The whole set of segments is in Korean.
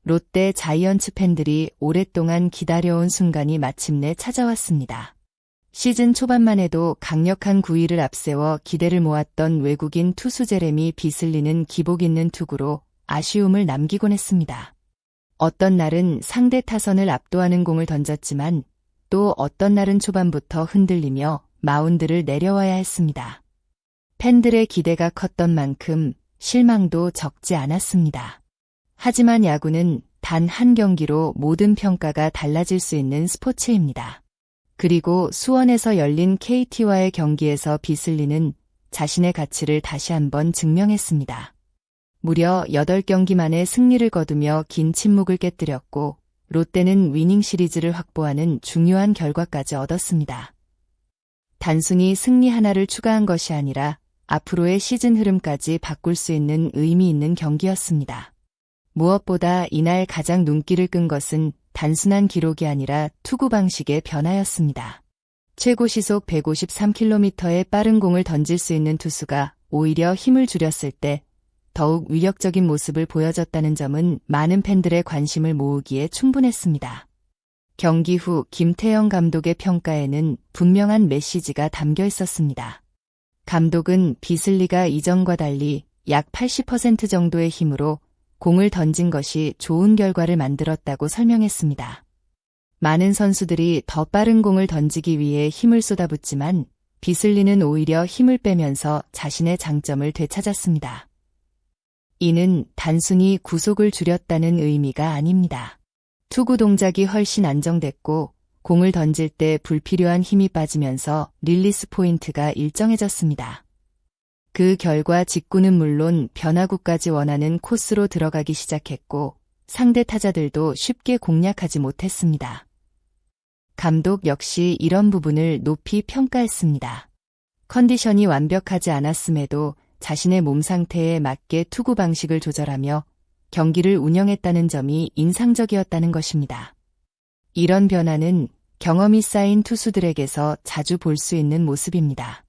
롯데 자이언츠 팬들이 오랫동안 기다려온 순간이 마침내 찾아왔습니다. 시즌 초반만 해도 강력한 구위를 앞세워 기대를 모았던 외국인 투수 제레미 비슬리는 기복 있는 투구로 아쉬움을 남기곤 했습니다. 어떤 날은 상대 타선을 압도하는 공을 던졌지만 또 어떤 날은 초반부터 흔들리며 마운드를 내려와야 했습니다. 팬들의 기대가 컸던 만큼 실망도 적지 않았습니다. 하지만 야구는 단 한 경기로 모든 평가가 달라질 수 있는 스포츠입니다. 그리고 수원에서 열린 KT와의 경기에서 비슬리는 자신의 가치를 다시 한번 증명했습니다. 무려 8경기 만에 승리를 거두며 긴 침묵을 깨뜨렸고 롯데는 위닝 시리즈를 확보하는 중요한 결과까지 얻었습니다. 단순히 승리 하나를 추가한 것이 아니라 앞으로의 시즌 흐름까지 바꿀 수 있는 의미 있는 경기였습니다. 무엇보다 이날 가장 눈길을 끈 것은 단순한 기록이 아니라 투구 방식의 변화였습니다. 최고 시속 153km의 빠른 공을 던질 수 있는 투수가 오히려 힘을 줄였을 때 더욱 위력적인 모습을 보여줬다는 점은 많은 팬들의 관심을 모으기에 충분했습니다. 경기 후 김태형 감독의 평가에는 분명한 메시지가 담겨 있었습니다. 감독은 비슬리가 이전과 달리 약 80% 정도의 힘으로 공을 던진 것이 좋은 결과를 만들었다고 설명했습니다. 많은 선수들이 더 빠른 공을 던지기 위해 힘을 쏟아붓지만 비슬리는 오히려 힘을 빼면서 자신의 장점을 되찾았습니다. 이는 단순히 구속을 줄였다는 의미가 아닙니다. 투구 동작이 훨씬 안정됐고 공을 던질 때 불필요한 힘이 빠지면서 릴리스 포인트가 일정해졌습니다. 그 결과 직구는 물론 변화구까지 원하는 코스로 들어가기 시작했고 상대 타자들도 쉽게 공략하지 못했습니다. 감독 역시 이런 부분을 높이 평가했습니다. 컨디션이 완벽하지 않았음에도 자신의 몸 상태에 맞게 투구 방식을 조절하며 경기를 운영했다는 점이 인상적이었다는 것입니다. 이런 변화는 경험이 쌓인 투수들에게서 자주 볼 수 있는 모습입니다.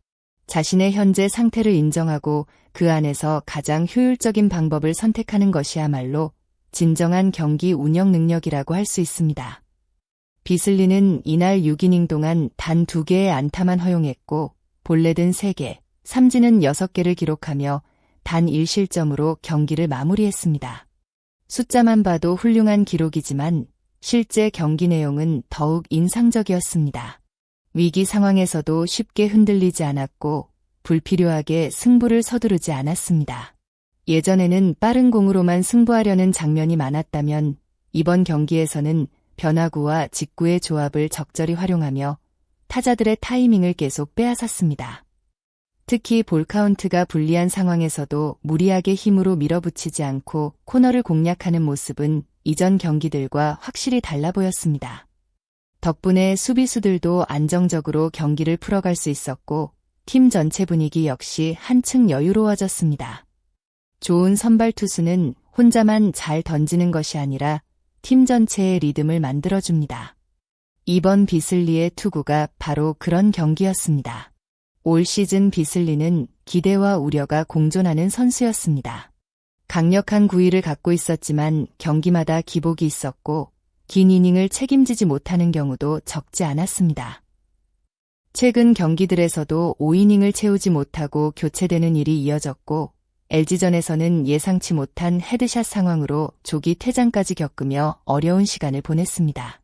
자신의 현재 상태를 인정하고 그 안에서 가장 효율적인 방법을 선택하는 것이야말로 진정한 경기 운영 능력이라고 할 수 있습니다. 비슬리는 이날 6이닝 동안 단 2개의 안타만 허용했고 볼넷은 3개, 삼진은 6개를 기록하며 단 1실점으로 경기를 마무리했습니다. 숫자만 봐도 훌륭한 기록이지만 실제 경기 내용은 더욱 인상적이었습니다. 위기 상황에서도 쉽게 흔들리지 않았고 불필요하게 승부를 서두르지 않았습니다. 예전에는 빠른 공으로만 승부하려는 장면이 많았다면 이번 경기에서는 변화구와 직구의 조합을 적절히 활용하며 타자들의 타이밍을 계속 빼앗았습니다. 특히 볼 카운트가 불리한 상황에서도 무리하게 힘으로 밀어붙이지 않고 코너를 공략하는 모습은 이전 경기들과 확실히 달라 보였습니다. 덕분에 수비수들도 안정적으로 경기를 풀어갈 수 있었고 팀 전체 분위기 역시 한층 여유로워졌습니다. 좋은 선발 투수는 혼자만 잘 던지는 것이 아니라 팀 전체의 리듬을 만들어줍니다. 이번 비슬리의 투구가 바로 그런 경기였습니다. 올 시즌 비슬리는 기대와 우려가 공존하는 선수였습니다. 강력한 구위를 갖고 있었지만 경기마다 기복이 있었고 긴 이닝을 책임지지 못하는 경우도 적지 않았습니다. 최근 경기들에서도 5이닝을 채우지 못하고 교체되는 일이 이어졌고 LG전에서는 예상치 못한 헤드샷 상황으로 조기 퇴장까지 겪으며 어려운 시간을 보냈습니다.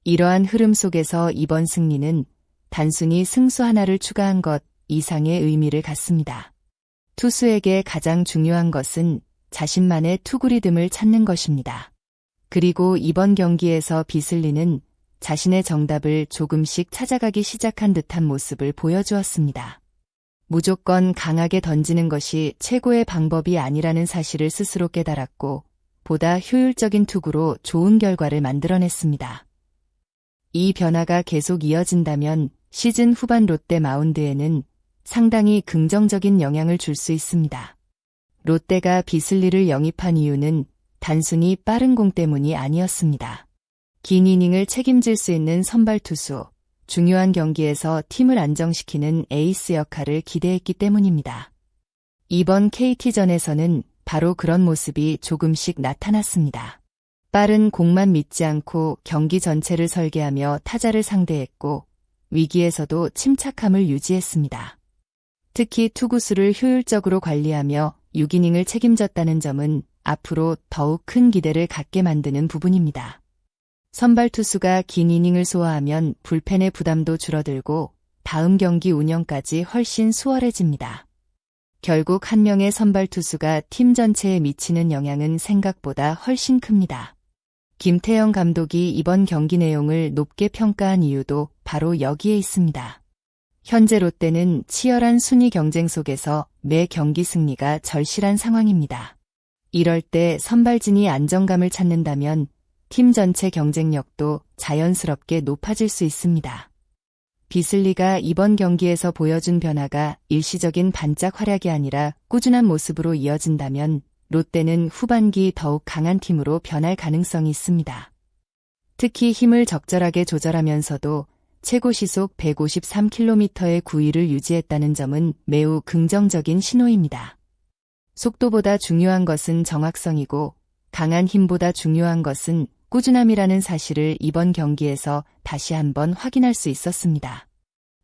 이러한 흐름 속에서 이번 승리는 단순히 승수 하나를 추가한 것 이상의 의미를 갖습니다. 투수에게 가장 중요한 것은 자신만의 투구 리듬을 찾는 것입니다. 그리고 이번 경기에서 비슬리는 자신의 정답을 조금씩 찾아가기 시작한 듯한 모습을 보여주었습니다. 무조건 강하게 던지는 것이 최고의 방법이 아니라는 사실을 스스로 깨달았고 보다 효율적인 투구로 좋은 결과를 만들어냈습니다. 이 변화가 계속 이어진다면 시즌 후반 롯데 마운드에는 상당히 긍정적인 영향을 줄 수 있습니다. 롯데가 비슬리를 영입한 이유는 단순히 빠른 공 때문이 아니었습니다. 긴 이닝을 책임질 수 있는 선발 투수, 중요한 경기에서 팀을 안정시키는 에이스 역할을 기대했기 때문입니다. 이번 KT전에서는 바로 그런 모습이 조금씩 나타났습니다. 빠른 공만 믿지 않고 경기 전체를 설계하며 타자를 상대했고 위기에서도 침착함을 유지했습니다. 특히 투구수를 효율적으로 관리하며 6이닝을 책임졌다는 점은 앞으로 더욱 큰 기대를 갖게 만드는 부분입니다. 선발 투수가 긴 이닝을 소화하면 불펜의 부담도 줄어들고 다음 경기 운영까지 훨씬 수월해집니다. 결국 한 명의 선발 투수가 팀 전체에 미치는 영향은 생각보다 훨씬 큽니다. 김태형 감독이 이번 경기 내용을 높게 평가한 이유도 바로 여기에 있습니다. 현재 롯데는 치열한 순위 경쟁 속에서 매 경기 승리가 절실한 상황입니다. 이럴 때 선발진이 안정감을 찾는다면 팀 전체 경쟁력도 자연스럽게 높아질 수 있습니다. 비슬리가 이번 경기에서 보여준 변화가 일시적인 반짝 활약이 아니라 꾸준한 모습으로 이어진다면 롯데는 후반기 더욱 강한 팀으로 변할 가능성이 있습니다. 특히 힘을 적절하게 조절하면서도 최고 시속 153km의 구위를 유지했다는 점은 매우 긍정적인 신호입니다. 속도보다 중요한 것은 정확성이고 강한 힘보다 중요한 것은 꾸준함이라는 사실을 이번 경기에서 다시 한번 확인할 수 있었습니다.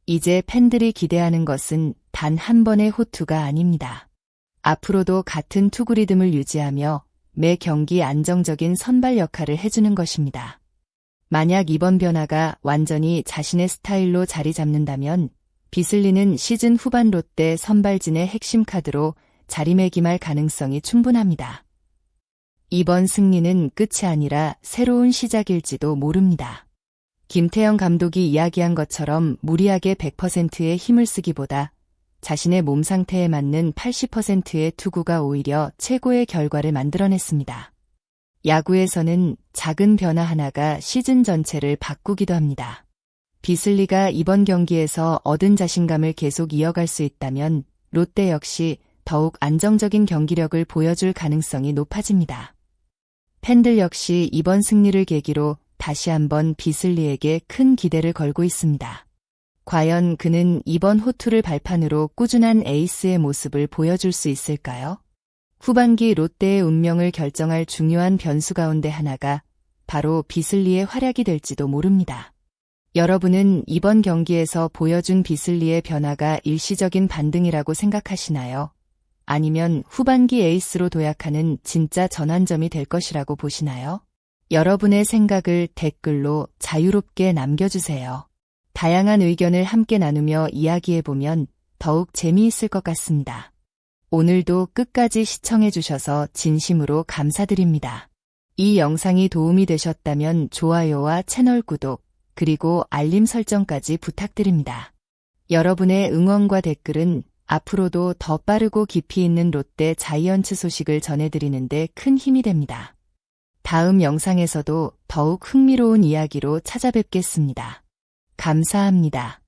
이제 팬들이 기대하는 것은 단 한 번의 호투가 아닙니다. 앞으로도 같은 투구 리듬을 유지하며 매 경기 안정적인 선발 역할을 해주는 것입니다. 만약 이번 변화가 완전히 자신의 스타일로 자리 잡는다면 비슬리는 시즌 후반 롯데 선발진의 핵심 카드로 자리매김할 가능성이 충분합니다. 이번 승리는 끝이 아니라 새로운 시작일지도 모릅니다. 김태형 감독이 이야기한 것처럼 무리하게 100%의 힘을 쓰기보다 자신의 몸 상태에 맞는 80%의 투구가 오히려 최고의 결과를 만들어냈습니다. 야구에서는 작은 변화 하나가 시즌 전체를 바꾸기도 합니다. 비슬리가 이번 경기에서 얻은 자신감을 계속 이어갈 수 있다면 롯데 역시 더욱 안정적인 경기력을 보여줄 가능성이 높아집니다. 팬들 역시 이번 승리를 계기로 다시 한번 비슬리에게 큰 기대를 걸고 있습니다. 과연 그는 이번 호투를 발판으로 꾸준한 에이스의 모습을 보여줄 수 있을까요? 후반기 롯데의 운명을 결정할 중요한 변수 가운데 하나가 바로 비슬리의 활약이 될지도 모릅니다. 여러분은 이번 경기에서 보여준 비슬리의 변화가 일시적인 반등이라고 생각하시나요? 아니면 후반기 에이스로 도약하는 진짜 전환점이 될 것이라고 보시나요? 여러분의 생각을 댓글로 자유롭게 남겨주세요. 다양한 의견을 함께 나누며 이야기해보면 더욱 재미있을 것 같습니다. 오늘도 끝까지 시청해주셔서 진심으로 감사드립니다. 이 영상이 도움이 되셨다면 좋아요와 채널 구독, 그리고 알림 설정까지 부탁드립니다. 여러분의 응원과 댓글은 앞으로도 더 빠르고 깊이 있는 롯데 자이언츠 소식을 전해드리는 데 큰 힘이 됩니다. 다음 영상에서도 더욱 흥미로운 이야기로 찾아뵙겠습니다. 감사합니다.